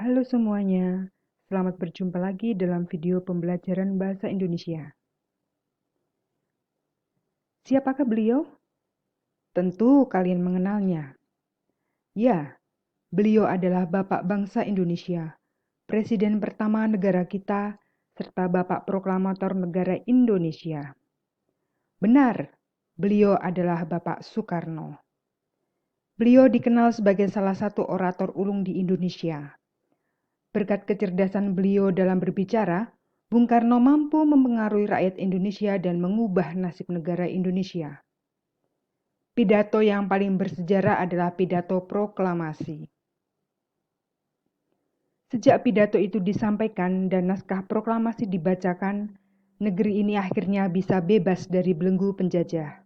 Halo semuanya, selamat berjumpa lagi dalam video pembelajaran Bahasa Indonesia. Siapakah beliau? Tentu kalian mengenalnya. Ya, beliau adalah Bapak Bangsa Indonesia, Presiden pertama negara kita, serta Bapak Proklamator Negara Indonesia. Benar, beliau adalah Bapak Soekarno. Beliau dikenal sebagai salah satu orator ulung di Indonesia. Berkat kecerdasan beliau dalam berbicara, Bung Karno mampu mempengaruhi rakyat Indonesia dan mengubah nasib negara Indonesia. Pidato yang paling bersejarah adalah pidato proklamasi. Sejak pidato itu disampaikan dan naskah proklamasi dibacakan, negeri ini akhirnya bisa bebas dari belenggu penjajah.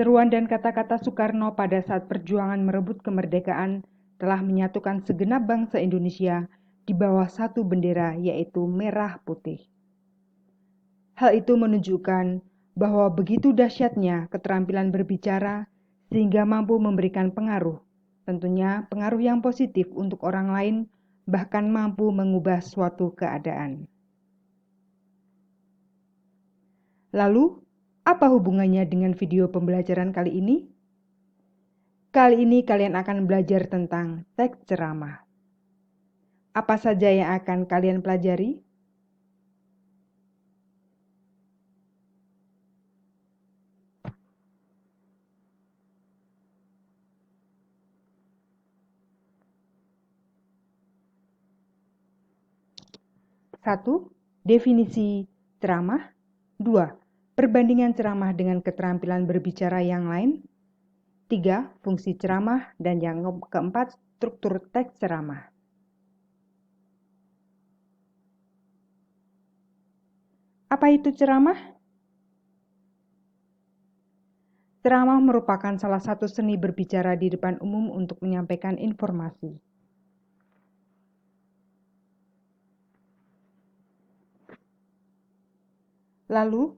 Seruan dan kata-kata Soekarno pada saat perjuangan merebut kemerdekaan telah menyatukan segenap bangsa Indonesia di bawah satu bendera, yaitu merah putih. Hal itu menunjukkan bahwa begitu dahsyatnya keterampilan berbicara sehingga mampu memberikan pengaruh, tentunya pengaruh yang positif untuk orang lain, bahkan mampu mengubah suatu keadaan. Lalu, apa hubungannya dengan video pembelajaran kali ini? Kali ini kalian akan belajar tentang teks ceramah. Apa saja yang akan kalian pelajari? Satu, definisi ceramah. Dua, perbandingan ceramah dengan keterampilan berbicara yang lain. Tiga, fungsi ceramah. Dan yang keempat, struktur teks ceramah. Apa itu ceramah? Ceramah merupakan salah satu seni berbicara di depan umum untuk menyampaikan informasi. Lalu,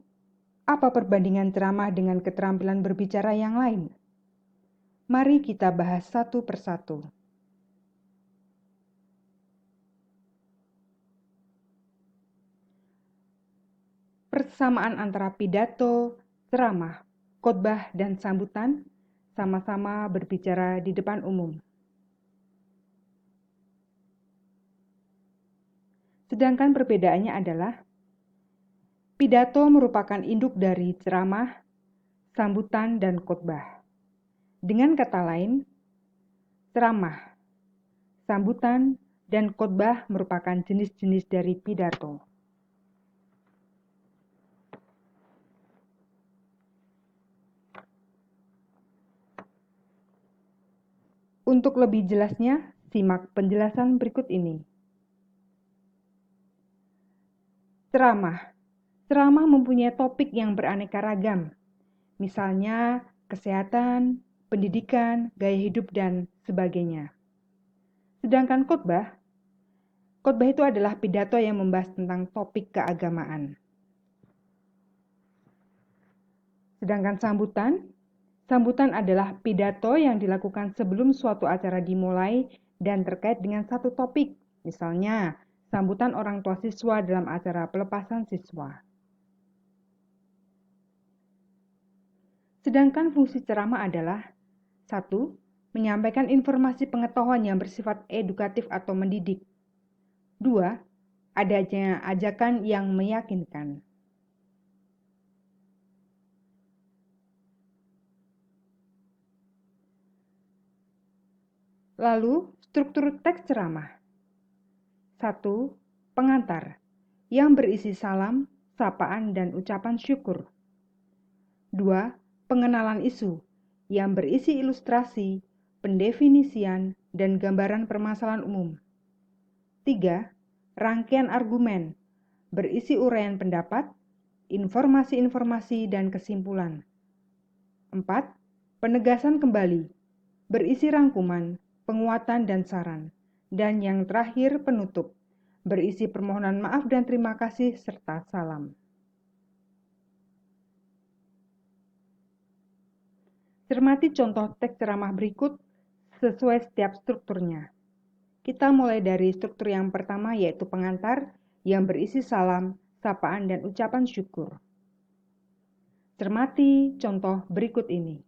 apa perbandingan ceramah dengan keterampilan berbicara yang lain? Mari kita bahas satu persatu. Persamaan antara pidato, ceramah, khotbah, dan sambutan sama-sama berbicara di depan umum. Sedangkan perbedaannya adalah pidato merupakan induk dari ceramah, sambutan, dan khotbah. Dengan kata lain, ceramah, sambutan, dan khotbah merupakan jenis-jenis dari pidato. Untuk lebih jelasnya, simak penjelasan berikut ini. Ceramah. Ceramah mempunyai topik yang beraneka ragam, misalnya kesehatan, pendidikan, gaya hidup, dan sebagainya. Sedangkan khotbah itu adalah pidato yang membahas tentang topik keagamaan. Sedangkan sambutan adalah pidato yang dilakukan sebelum suatu acara dimulai dan terkait dengan satu topik, misalnya sambutan orang tua siswa dalam acara pelepasan siswa. Sedangkan fungsi ceramah adalah 1. Menyampaikan informasi pengetahuan yang bersifat edukatif atau mendidik. 2. Adanya ajakan yang meyakinkan. Lalu, struktur teks ceramah. 1. Pengantar yang berisi salam, sapaan, dan ucapan syukur. 2. Pengenalan isu yang berisi ilustrasi, pendefinisian, dan gambaran permasalahan umum. 3. Rangkaian argumen berisi uraian pendapat, informasi-informasi, dan kesimpulan. 4. Penegasan kembali berisi rangkuman, penguatan, dan saran. Dan yang terakhir, penutup berisi permohonan maaf dan terima kasih serta salam. Cermati contoh teks ceramah berikut sesuai setiap strukturnya. Kita mulai dari struktur yang pertama, yaitu pengantar yang berisi salam, sapaan, dan ucapan syukur. Cermati contoh berikut ini.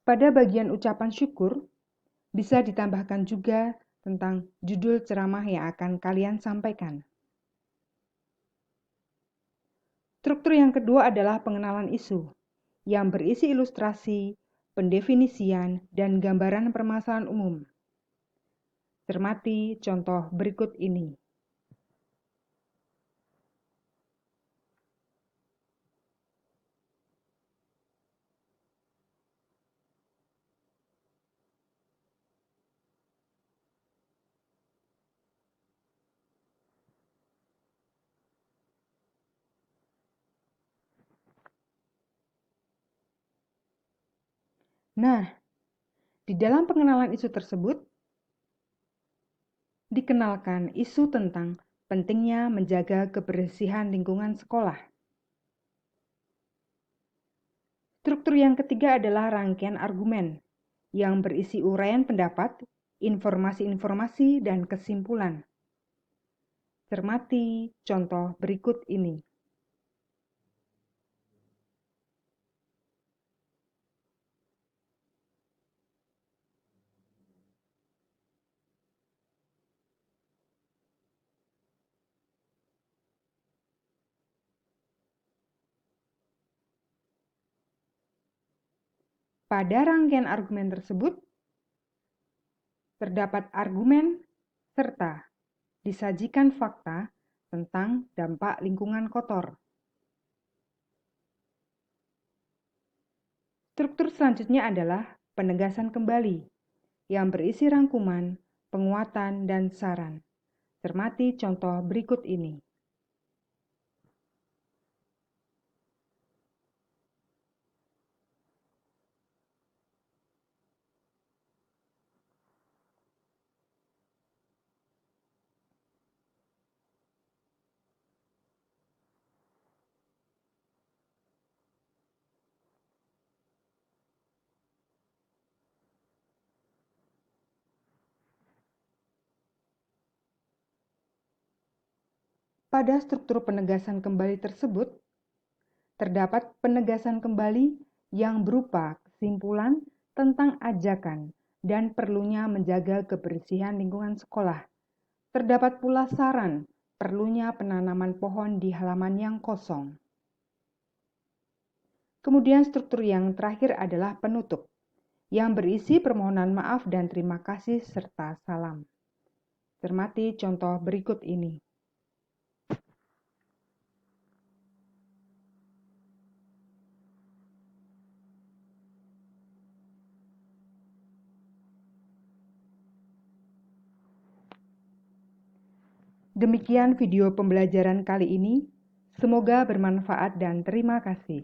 Pada bagian ucapan syukur, bisa ditambahkan juga tentang judul ceramah yang akan kalian sampaikan. Struktur yang kedua adalah pengenalan isu, yang berisi ilustrasi, pendefinisian, dan gambaran permasalahan umum. Cermati contoh berikut ini. Nah, di dalam pengenalan isu tersebut, dikenalkan isu tentang pentingnya menjaga kebersihan lingkungan sekolah. Struktur yang ketiga adalah rangkaian argumen yang berisi uraian pendapat, informasi-informasi, dan kesimpulan. Cermati contoh berikut ini. Pada rangkaian argumen tersebut, terdapat argumen serta disajikan fakta tentang dampak lingkungan kotor. Struktur selanjutnya adalah penegasan kembali yang berisi rangkuman, penguatan, dan saran. Cermati contoh berikut ini. Pada struktur penegasan kembali tersebut, terdapat penegasan kembali yang berupa kesimpulan tentang ajakan dan perlunya menjaga kebersihan lingkungan sekolah. Terdapat pula saran perlunya penanaman pohon di halaman yang kosong. Kemudian struktur yang terakhir adalah penutup, yang berisi permohonan maaf dan terima kasih serta salam. Cermati contoh berikut ini. Demikian video pembelajaran kali ini. Semoga bermanfaat dan terima kasih.